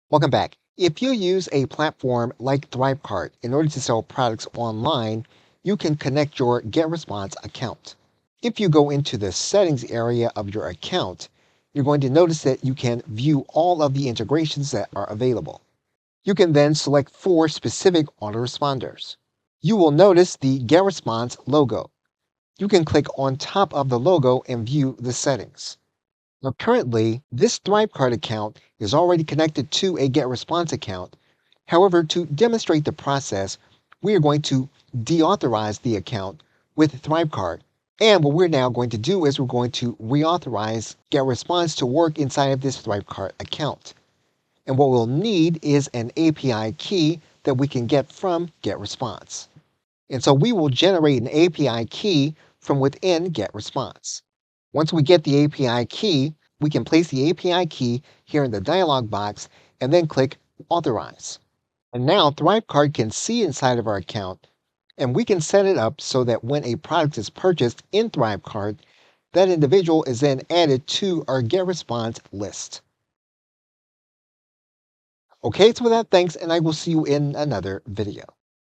Welcome back. If you use a platform like Thrivecart in order to sell products online, you can connect your GetResponse account. If you go into the settings area of your account, you're going to notice that you can view all of the integrations that are available. You can then select 4 specific autoresponders. You will notice the GetResponse logo. You can click on top of the logo and view the settings. Now, currently, this Thrivecart account is already connected to a GetResponse account. However, to demonstrate the process, we are going to deauthorize the account with Thrivecart. And what we're now going to do is we're going to reauthorize GetResponse to work inside of this Thrivecart account. And what we'll need is an API key that we can get from GetResponse. And so we will generate an API key from within GetResponse. Once we get the API key, we can place the API key here in the dialog box and then click Authorize. And now Thrivecart can see inside of our account, and we can set it up so that when a product is purchased in Thrivecart, that individual is then added to our GetResponse list. Okay, so with that, thanks, and I will see you in another video.